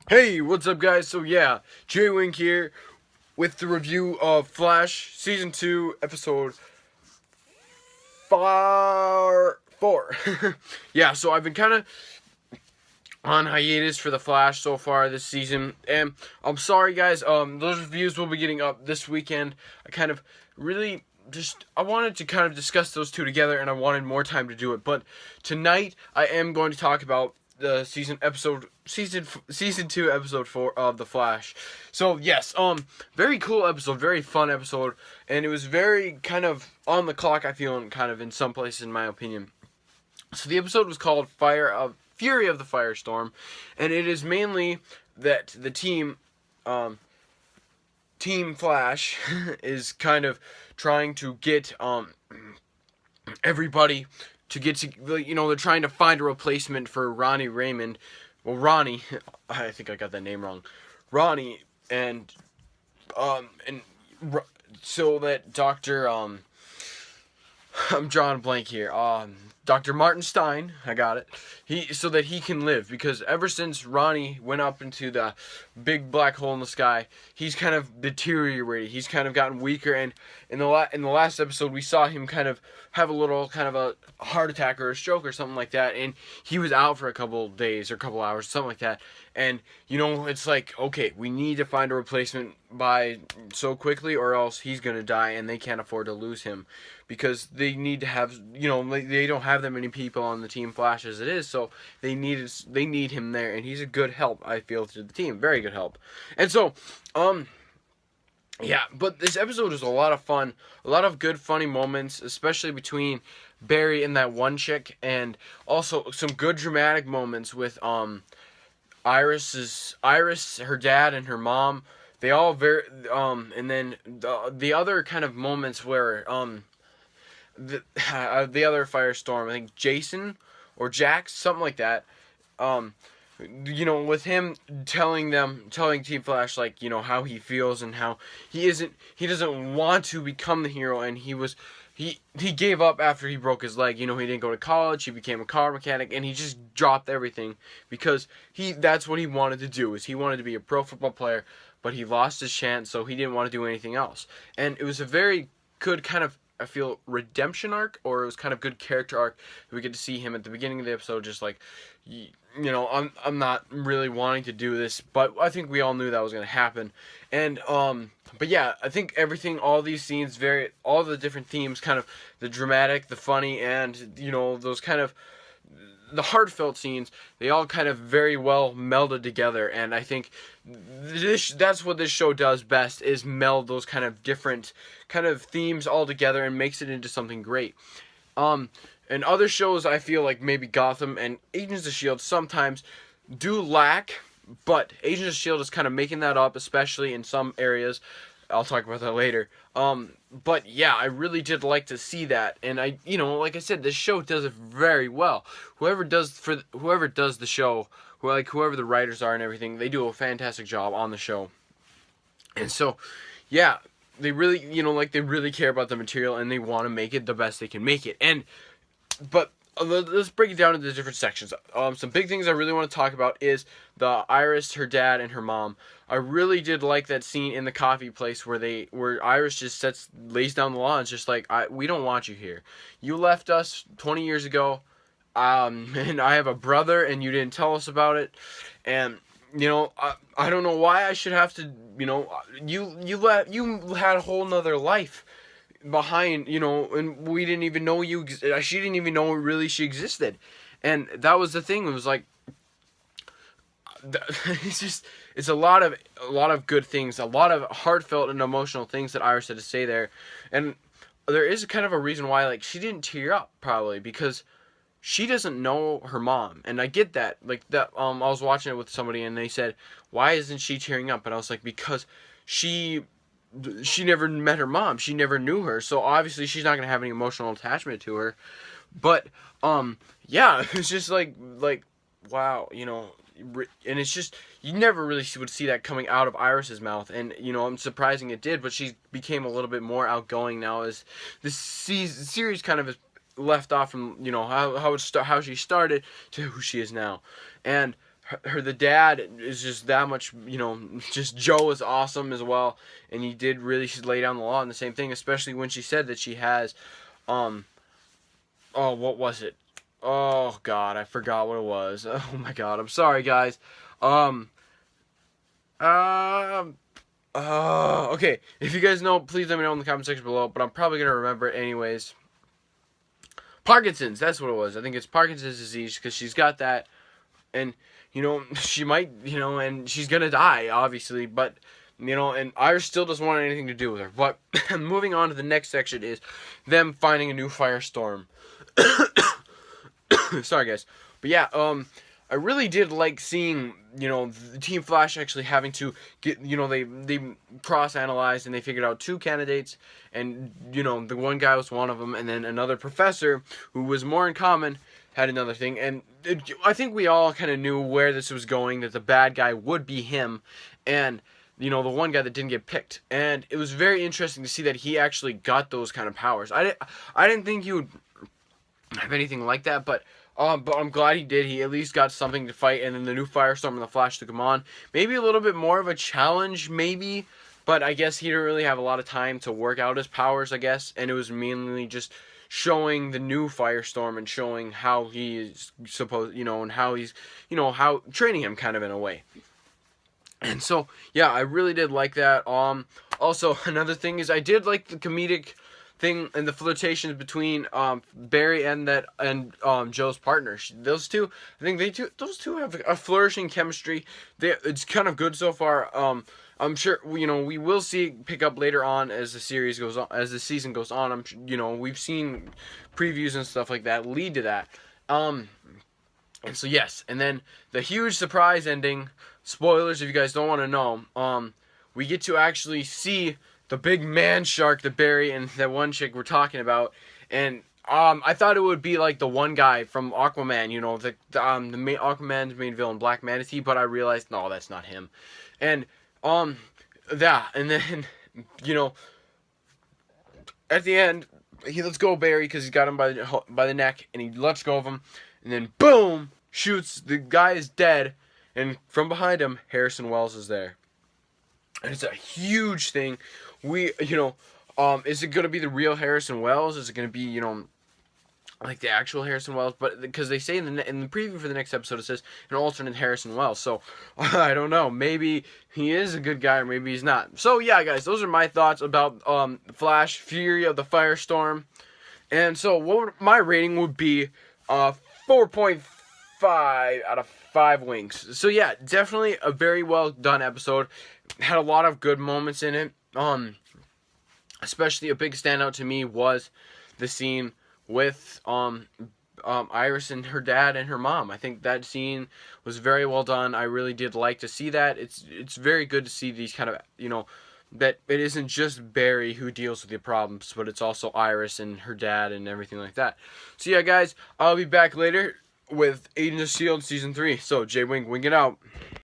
Hey, what's up, guys? So yeah, Jay Wink here with the review of Flash Season 2, Episode 4. Yeah, so I've been kind of on hiatus for the Flash so far this season, and I'm sorry, guys. Those reviews will be getting up this weekend. I kind of really I wanted to kind of discuss those two together, and I wanted more time to do it. But tonight, I am going to talk about the season 2 episode 4 of the Flash. So yes, very cool episode, very fun episode, and it was very kind of on the clock, I feel, and kind of in some places, in my opinion. So the episode was called Fury of the Firestorm, and it is mainly that the Team Flash is kind of trying to get everybody to get to, they're trying to find a replacement for Ronnie Raymond. Well, Ronnie, I think I got that name wrong. Ronnie and so that I'm drawing a blank here. Dr. Martin Stein, I got it. So that he can live, because ever since Ronnie went up into the big black hole in the sky, he's kind of deteriorated. He's kind of gotten weaker, and in the last episode, we saw him kind of have a little kind of a heart attack or a stroke or something like that, and he was out for a couple days or a couple hours, something like that. And it's like, okay, we need to find a replacement by so quickly, or else he's gonna die, and they can't afford to lose him, because they need to have, they don't have that many people on the Team Flash as it is, so they need him there, and he's a good help, I feel, to the team, very good help. And so, yeah, but this episode is a lot of fun, a lot of good, funny moments, especially between Barry and that one chick, and also some good dramatic moments with Iris, her dad, and her mom. They all and then the other kind of moments where the other Firestorm, I think Jason or Jax, something like that. With him telling Team Flash, like, how he feels, and how he doesn't want to become the hero, and he gave up after he broke his leg. He didn't go to college. He became a car mechanic, and he just dropped everything because that's what he wanted to do. Is he wanted to be a pro football player, but he lost his chance, so he didn't want to do anything else. And it was a very good kind of, I feel, redemption arc, or it was kind of good character arc. We get to see him at the beginning of the episode, just like, I'm not really wanting to do this, but I think we all knew that was going to happen. And but yeah, I think all these scenes, all the different themes, kind of the dramatic, the funny, and those kind of the heartfelt scenes, they all kind of very well melded together. And I think that's what this show does best, is meld those kind of different kind of themes all together and makes it into something great. And other shows, I feel like maybe Gotham and Agents of S.H.I.E.L.D. sometimes do lack, but Agents of S.H.I.E.L.D. is kind of making that up, especially in some areas. I'll talk about that later. But yeah, I really did like to see that, and like I said, this show does it very well. Whoever does the show, whoever the writers are and everything, they do a fantastic job on the show. And so, yeah, they really, they really care about the material, and they want to make it the best they can make it. But let's break it down into different sections. Some big things I really want to talk about is the Iris, her dad, and her mom. I really did like that scene in the coffee place where Iris just lays down the law and just like, we don't want you here. You left us 20 years ago, and I have a brother, and you didn't tell us about it, and I don't know why I should have to. You had a whole nother life behind, and we didn't even know she didn't even know really she existed. And that was the thing. It was like, it's a lot of good things, a lot of heartfelt and emotional things that Iris had to say there. And there is kind of a reason why, like, she didn't tear up, probably because she doesn't know her mom. And I get that. Like, that I was watching it with somebody, and they said, why isn't she tearing up? And I was like, because she never met her mom. She never knew her. So obviously she's not going to have any emotional attachment to her. But yeah, it's just like wow, and it's just, you never really would see that coming out of Iris's mouth, and I'm surprising it did. But she became a little bit more outgoing now as this series kind of is left off from how she started to who she is now. And the dad is just that much, just Joe is awesome as well, and he did really lay down the law and the same thing, especially when she said that she has, oh, what was it? Oh God, I forgot what it was. Oh my God, I'm sorry guys. Okay, if you guys know, please let me know in the comment section below, but I'm probably gonna remember it anyways. Parkinson's, that's what it was. I think it's Parkinson's disease, because she's got that, and she might, and she's gonna die, obviously, but and Iris still doesn't want anything to do with her. But moving on to the next section is them finding a new Firestorm. Sorry guys, but yeah, I really did like seeing, the Team Flash actually having to get, they cross-analyzed and they figured out 2 candidates, and, the one guy was one of them, and then another professor who was more in common had another thing, and I think we all kind of knew where this was going, that the bad guy would be him, and, the one guy that didn't get picked, and it was very interesting to see that he actually got those kind of powers. I didn't think he would have anything like that, but I'm glad he did. He at least got something to fight, and then the new Firestorm and the Flash took him on. Maybe a little bit more of a challenge, maybe, but I guess he didn't really have a lot of time to work out his powers, I guess, and it was mainly just showing the new Firestorm and showing how he is supposed, and how he's, how training him kind of in a way. And so, yeah, I really did like that. Also, another thing is I did like the comedic thing and the flirtations between Barry and Joe's partner. Those two, I think those two have a flourishing chemistry. It's kind of good so far. I'm sure we will see pick up later on as the series goes on, as the season goes on. We've seen previews and stuff like that lead to that. And so yes, and then the huge surprise ending. Spoilers if you guys don't want to know. We get to actually see the big man shark that Barry and that one chick were talking about, and I thought it would be like the one guy from Aquaman, the main Aquaman's main villain, Black Manatee, but I realized no, that's not him, and that, and then at the end he lets go of Barry because he's got him by the neck, and he lets go of him, and then boom, shoots, the guy is dead, and from behind him Harrison Wells is there. And it's a huge thing. Is it going to be the real Harrison Wells? Is it going to be, like the actual Harrison Wells? But because they say in the preview for the next episode, it says an alternate Harrison Wells. So, I don't know. Maybe he is a good guy or maybe he's not. So, yeah, guys, those are my thoughts about Flash, Fury of the Firestorm. And so, what my rating would be 4.5 out of 5 winks. So, yeah, definitely a very well done episode. Had a lot of good moments in it. Especially a big standout to me was the scene with Iris and her dad and her mom. I think that scene was very well done. I really did like to see that. It's very good to see these kind of, that it isn't just Barry who deals with the problems, but it's also Iris and her dad and everything like that. So yeah, guys, I'll be back later with Agents of S.H.I.E.L.D. Season 3. So, J-Wing, wing it out.